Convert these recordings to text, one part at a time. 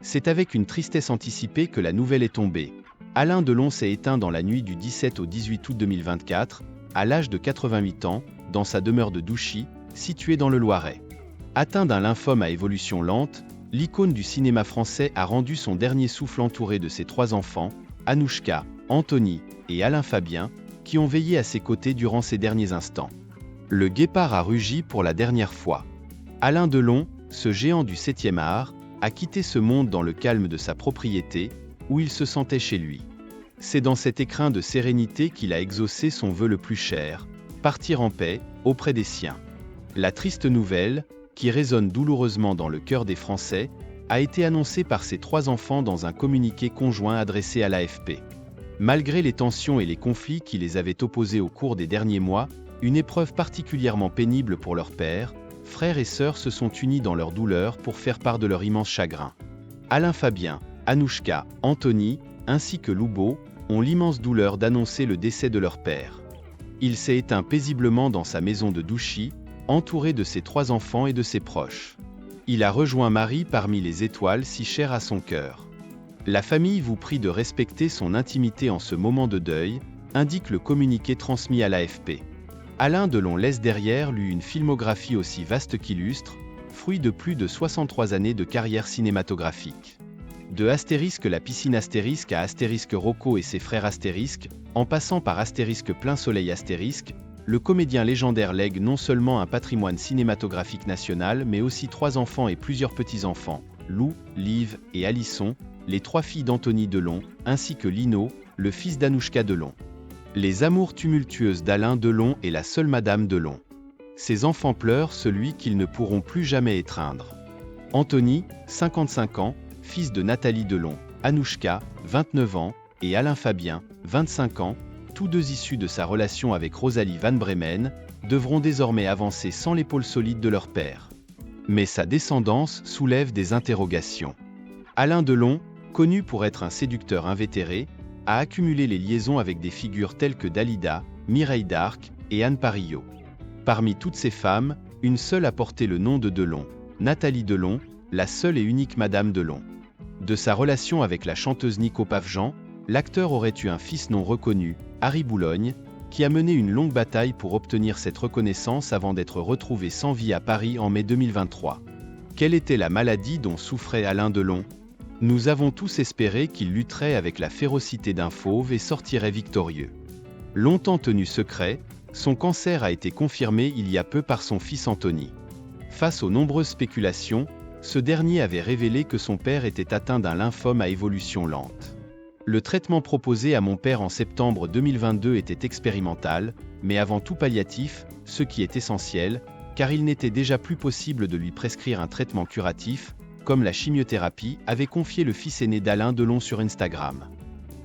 C'est avec une tristesse anticipée que la nouvelle est tombée. Alain Delon s'est éteint dans la nuit du 17 au 18 août 2024, à l'âge de 88 ans, dans sa demeure de Douchy, située dans le Loiret. Atteint d'un lymphome à évolution lente, l'icône du cinéma français a rendu son dernier souffle entouré de ses 3 enfants, Anouchka, Anthony et Alain Fabien, qui ont veillé à ses côtés durant ces derniers instants. Le guépard a rugi pour la dernière fois. Alain Delon, ce géant du 7e art, a quitté ce monde dans le calme de sa propriété, où il se sentait chez lui. C'est dans cet écrin de sérénité qu'il a exaucé son vœu le plus cher, partir en paix, auprès des siens. La triste nouvelle, qui résonne douloureusement dans le cœur des Français, a été annoncée par ses 3 enfants dans un communiqué conjoint adressé à l'AFP. Malgré les tensions et les conflits qui les avaient opposés au cours des derniers mois, une épreuve particulièrement pénible pour leur père, frères et sœurs se sont unis dans leur douleur pour faire part de leur immense chagrin. Alain Fabien, Anouchka, Anthony, ainsi que Loubo, ont l'immense douleur d'annoncer le décès de leur père. Il s'est éteint paisiblement dans sa maison de Douchy, entouré de ses 3 enfants et de ses proches. Il a rejoint Marie parmi les étoiles si chères à son cœur. La famille vous prie de respecter son intimité en ce moment de deuil, indique le communiqué transmis à l'AFP. Alain Delon laisse derrière lui une filmographie aussi vaste qu'illustre, fruit de plus de 63 années de carrière cinématographique. De Astérisque la piscine Astérisque à Astérisque Rocco et ses frères Astérisque, en passant par Astérisque Plein Soleil Astérisque, le comédien légendaire lègue non seulement un patrimoine cinématographique national mais aussi 3 enfants et plusieurs petits-enfants, Lou, Liv et Alisson, les 3 filles d'Anthony Delon, ainsi que Lino, le fils d'Anouchka Delon. Les amours tumultueuses d'Alain Delon et la seule Madame Delon. Ses enfants pleurent celui qu'ils ne pourront plus jamais étreindre. Anthony, 55 ans, fils de Nathalie Delon, Anouchka, 29 ans, et Alain Fabien, 25 ans, tous 2 issus de sa relation avec Rosalie Van Bremen, devront désormais avancer sans l'épaule solide de leur père. Mais sa descendance soulève des interrogations. Alain Delon, connu pour être un séducteur invétéré, a accumulé les liaisons avec des figures telles que Dalida, Mireille d'Arc et Anne Parillo. Parmi toutes ces femmes, une seule a porté le nom de Delon, Nathalie Delon, la seule et unique Madame Delon. De sa relation avec la chanteuse Nico Pavjan, l'acteur aurait eu un fils non reconnu, Harry Boulogne, qui a mené une longue bataille pour obtenir cette reconnaissance avant d'être retrouvé sans vie à Paris en mai 2023. Quelle était la maladie dont souffrait Alain Delon ? Nous avons tous espéré qu'il lutterait avec la férocité d'un fauve et sortirait victorieux. Longtemps tenu secret, son cancer a été confirmé il y a peu par son fils Anthony. Face aux nombreuses spéculations, ce dernier avait révélé que son père était atteint d'un lymphome à évolution lente. Le traitement proposé à mon père en septembre 2022 était expérimental, mais avant tout palliatif, ce qui est essentiel, car il n'était déjà plus possible de lui prescrire un traitement curatif, comme la chimiothérapie, avait confié le fils aîné d'Alain Delon sur Instagram.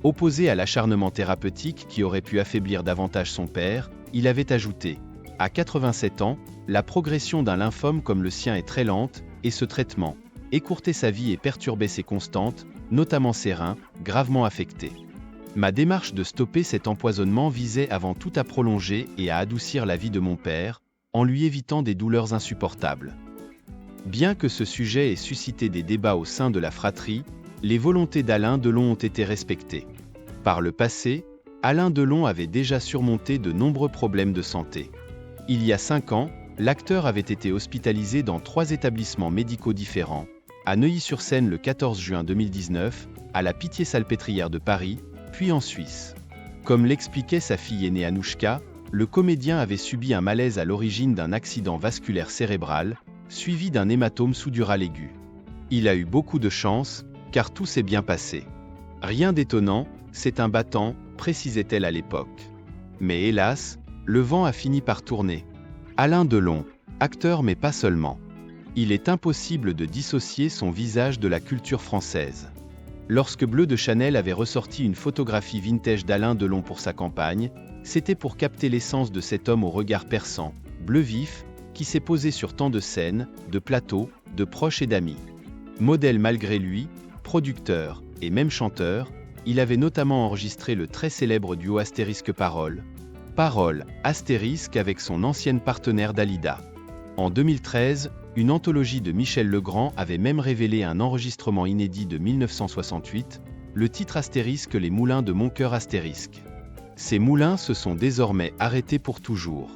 Opposé à l'acharnement thérapeutique qui aurait pu affaiblir davantage son père, il avait ajouté « À 87 ans, la progression d'un lymphome comme le sien est très lente, et ce traitement, écourter sa vie et perturber ses constantes, notamment ses reins, gravement affectés. Ma démarche de stopper cet empoisonnement visait avant tout à prolonger et à adoucir la vie de mon père, en lui évitant des douleurs insupportables. » Bien que ce sujet ait suscité des débats au sein de la fratrie, les volontés d'Alain Delon ont été respectées. Par le passé, Alain Delon avait déjà surmonté de nombreux problèmes de santé. Il y a 5 ans, l'acteur avait été hospitalisé dans 3 établissements médicaux différents, à Neuilly-sur-Seine le 14 juin 2019, à la Pitié-Salpêtrière de Paris, puis en Suisse. Comme l'expliquait sa fille aînée Anouchka, le comédien avait subi un malaise à l'origine d'un accident vasculaire cérébral, suivi d'un hématome sous-dural aigu. Il a eu beaucoup de chance, car tout s'est bien passé. Rien d'étonnant, c'est un battant, précisait-elle à l'époque. Mais hélas, le vent a fini par tourner. Alain Delon, acteur mais pas seulement. Il est impossible de dissocier son visage de la culture française. Lorsque Bleu de Chanel avait ressorti une photographie vintage d'Alain Delon pour sa campagne, c'était pour capter l'essence de cet homme au regard perçant, bleu vif, qui s'est posé sur tant de scènes, de plateaux, de proches et d'amis. Modèle malgré lui, producteur, et même chanteur, il avait notamment enregistré le très célèbre duo Astérisque Parole. Parole, Astérisque avec son ancienne partenaire Dalida. En 2013, Une anthologie de Michel Legrand avait même révélé un enregistrement inédit de 1968, le titre astérisque Les moulins de Moncoeur astérisque. Ces moulins se sont désormais arrêtés pour toujours.